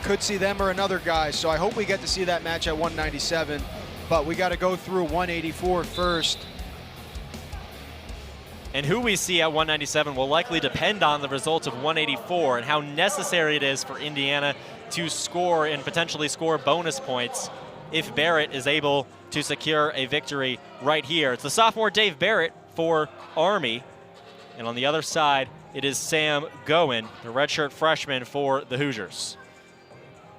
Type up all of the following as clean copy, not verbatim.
could see them or another guy. So I hope we get to see that match at 197, but we got to go through 184 first. And who we see at 197 will likely depend on the results of 184 and how necessary it is for Indiana to score and potentially score bonus points if Barrett is able to secure a victory right here. It's the sophomore Dave Barrett for Army. And on the other side, it is Sam Goin, the redshirt freshman for the Hoosiers.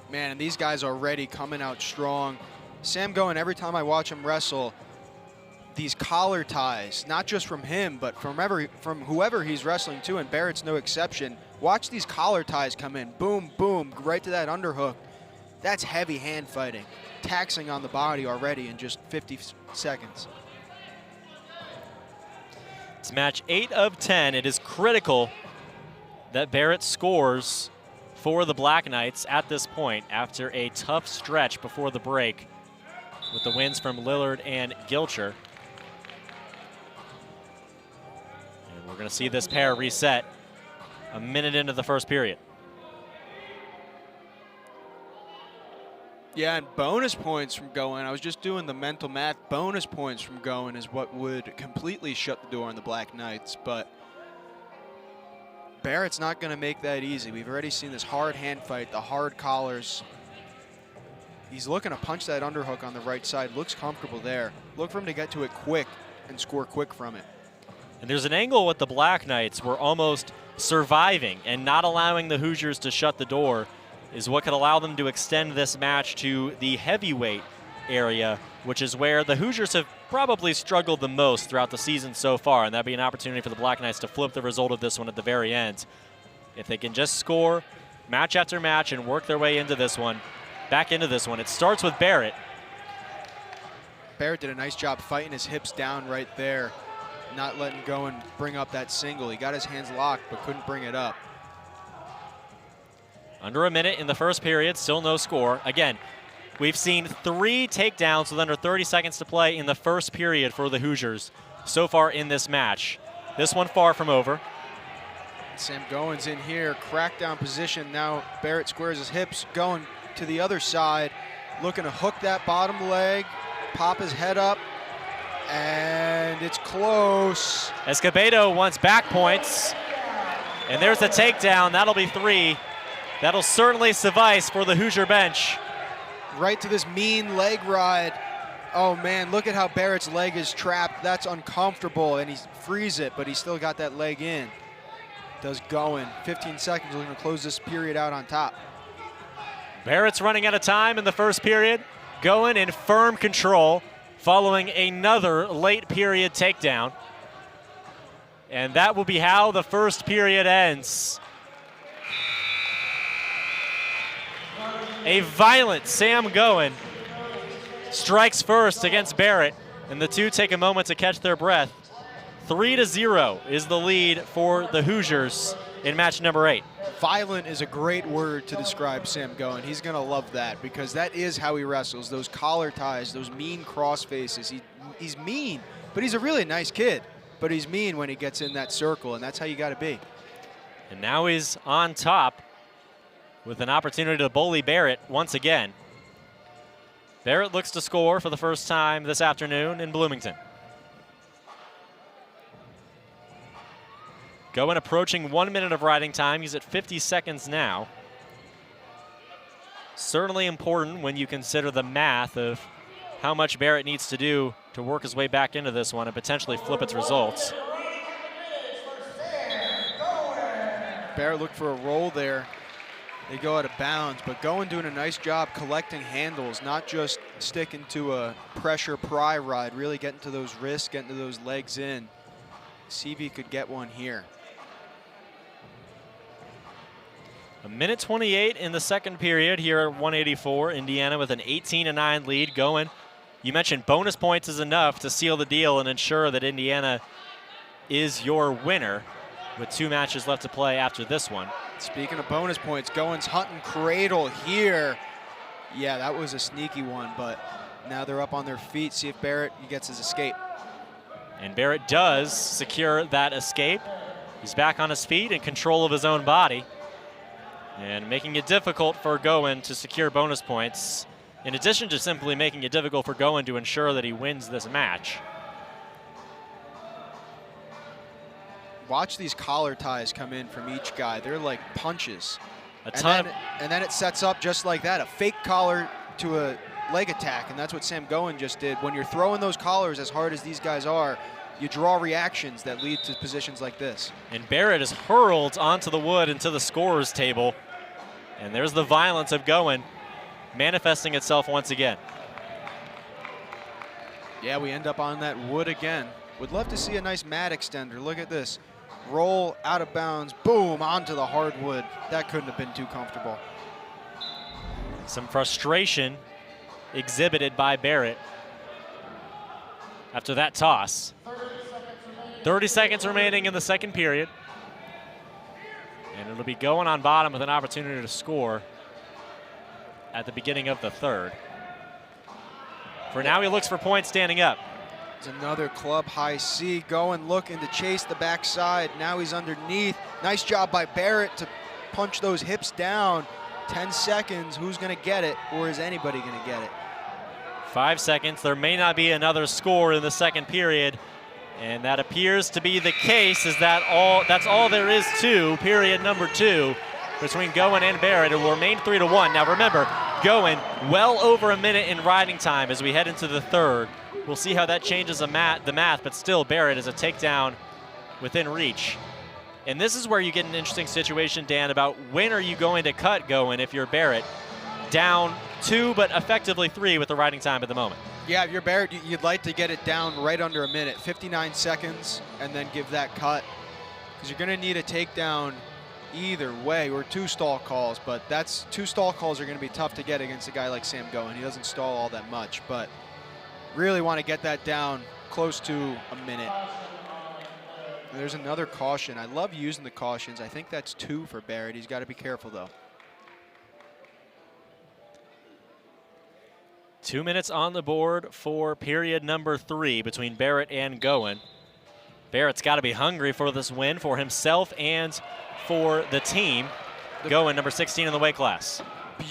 Man, and these guys are already coming out strong. Sam Goin, every time I watch him wrestle, these collar ties, not just from him, but from whoever he's wrestling to, and Barrett's no exception. Watch these collar ties come in. Boom, boom, right to that underhook. That's heavy hand fighting, taxing on the body already in just 50 seconds. It's match 8 of 10. It is critical that Barrett scores for the Black Knights at this point after a tough stretch before the break with the wins from Lillard and Gilcher. And we're going to see this pair reset a minute into the first period. Yeah, and bonus points from Goin. I was just doing the mental math. Bonus points from Goin is what would completely shut the door on the Black Knights, but Barrett's not going to make that easy. We've already seen this hard hand fight, the hard collars. He's looking to punch that underhook on the right side. Looks comfortable there. Look for him to get to it quick and score quick from it. And there's an angle with the Black Knights where almost surviving and not allowing the Hoosiers to shut the door is what could allow them to extend this match to the heavyweight area, which is where the Hoosiers have probably struggled the most throughout the season so far, and that'd be an opportunity for the Black Knights to flip the result of this one at the very end. If they can just score match after match and work their way into this one, back into this one. It starts with Barrett. Barrett did a nice job fighting his hips down right there, not letting go and bring up that single. He got his hands locked but couldn't bring it up. Under a minute in the first period, still no score. Again, we've seen 3 takedowns with under 30 seconds to play in the first period for the Hoosiers so far in this match. This one far from over. Sam Goin's in here, crackdown position. Now Barrett squares his hips, going to the other side, looking to hook that bottom leg, pop his head up, and it's close. Escobedo wants back points, and there's the takedown. That'll be 3. That'll certainly suffice for the Hoosier bench. Right to this mean leg ride. Oh man, look at how Barrett's leg is trapped. That's uncomfortable, and he frees it, but he still got that leg in. Does Goin. 15 seconds, we're gonna close this period out on top. Barrett's running out of time in the first period. Goin in firm control following another late period takedown. And that will be how the first period ends. A violent Sam Goin strikes first against Barrett, and the two take a moment to catch their breath. 3-0 is the lead for the Hoosiers in match number 8. Violent is a great word to describe Sam Goin. He's gonna love that because that is how he wrestles. Those collar ties, those mean cross faces. He's mean, but he's a really nice kid. But he's mean when he gets in that circle, and that's how you gotta be. And now he's on top with an opportunity to bully Barrett once again. Barrett looks to score for the first time this afternoon in Bloomington. Goin approaching 1 minute of riding time. He's at 50 seconds now. Certainly important when you consider the math of how much Barrett needs to do to work his way back into this one and potentially flip its results. Barrett looked for a roll there. They go out of bounds, but Goin doing a nice job collecting handles, not just sticking to a pressure pry ride, really getting to those wrists, getting to those legs in. See if he could get one here. A minute 28 in the second period here at 184. Indiana with an 18-9 lead. Goin, you mentioned bonus points is enough to seal the deal and ensure that Indiana is your winner with 2 matches left to play after this one. Speaking of bonus points, Goin's hunting cradle here. Yeah, that was a sneaky one, but now they're up on their feet. See if Barrett gets his escape. And Barrett does secure that escape. He's back on his feet in control of his own body. And making it difficult for Goin to secure bonus points, in addition to simply making it difficult for Goin to ensure that he wins this match. Watch these collar ties come in from each guy. They're like punches. And then it sets up just like that, a fake collar to a leg attack, and that's what Sam Goin just did. When you're throwing those collars as hard as these guys are, you draw reactions that lead to positions like this. And Barrett is hurled onto the wood into the scorer's table. And there's the violence of Goin manifesting itself once again. Yeah, we end up on that wood again. Would love to see a nice mat extender. Look at this. Roll out of bounds, boom, onto the hardwood. That couldn't have been too comfortable. Some frustration exhibited by Barrett after that toss. 30 seconds remaining in the second period. And it'll be Goin on bottom with an opportunity to score at the beginning of the third. For now, he looks for points standing up. It's another club high C. Goin looking to chase the backside. Now he's underneath. Nice job by Barrett to punch those hips down. 10 seconds. Who's going to get it, or is anybody going to get it? 5 seconds. There may not be another score in the second period, and that appears to be the case. That's all there is to period number 2 between Goin and Barrett. It will remain 3-1. Now remember, Goin well over a minute in riding time as we head into the third. We'll see how that changes the math, but still Barrett is a takedown within reach. And this is where you get an interesting situation, Dan, about when are you going to cut Goin if you're Barrett. Down 2, but effectively 3 with the riding time at the moment. Yeah, if you're Barrett, you'd like to get it down right under a minute, 59 seconds, and then give that cut. Because you're going to need a takedown either way, or 2 stall calls, but 2 stall calls are going to be tough to get against a guy like Sam Goin. He doesn't stall all that much, but really want to get that down close to a minute. And there's another caution. I love using the cautions. I think that's 2 for Barrett. He's got to be careful, though. 2 minutes on the board for period number 3 between Barrett and Goin. Barrett's got to be hungry for this win for himself and for the team. Goin, number 16 in the weight class.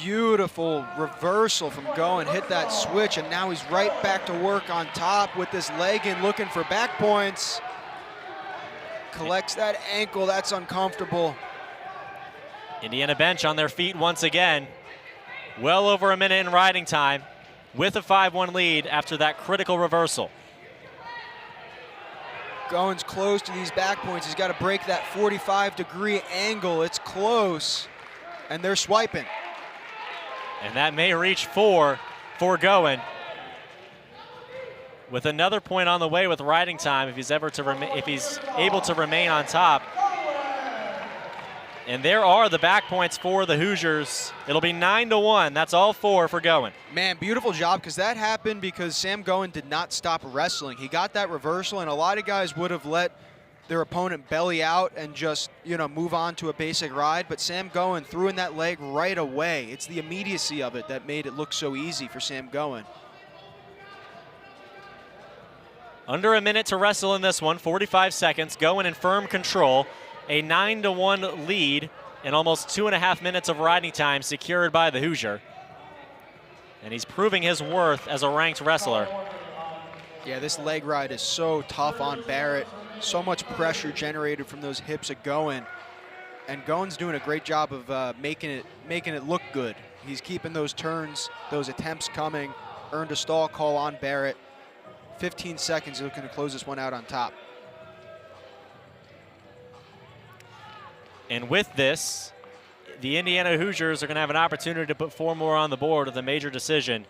Beautiful reversal from Goin, hit that switch, and now he's right back to work on top with this leg in, looking for back points. Collects that ankle, that's uncomfortable. Indiana bench on their feet once again. Well over a minute in riding time with a 5-1 lead after that critical reversal. Goin's close to these back points. He's got to break that 45-degree angle. It's close, and they're swiping. And that may reach 4 for Goin. With another point on the way with riding time, if he's able to remain on top. And there are the back points for the Hoosiers. It'll be 9-1. That's all 4 for Goin. Man, beautiful job, because that happened because Sam Goin did not stop wrestling. He got that reversal, and a lot of guys would have let their opponent belly out and just, move on to a basic ride. But Sam Goin threw in that leg right away. It's the immediacy of it that made it look so easy for Sam Goin. Under a minute to wrestle in this one, 45 seconds. Goin in firm control. A 9-1 lead and almost 2.5 minutes of riding time secured by the Hoosier. And he's proving his worth as a ranked wrestler. Yeah, this leg ride is so tough on Barrett. So much pressure generated from those hips of Goin. And Goin's doing a great job of making it look good. He's keeping those turns, those attempts coming. Earned a stall call on Barrett. 15 seconds, looking to close this one out on top. And with this, the Indiana Hoosiers are going to have an opportunity to put 4 more on the board with a major decision.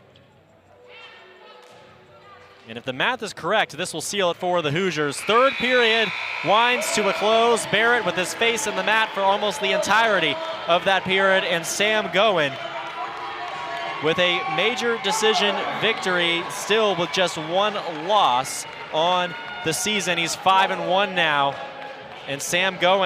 And if the math is correct, this will seal it for the Hoosiers. Third period winds to a close. Barrett with his face in the mat for almost the entirety of that period, and Sam Goin with a major decision victory, still with just 1 loss on the season. He's 5-1 now, and Sam Goin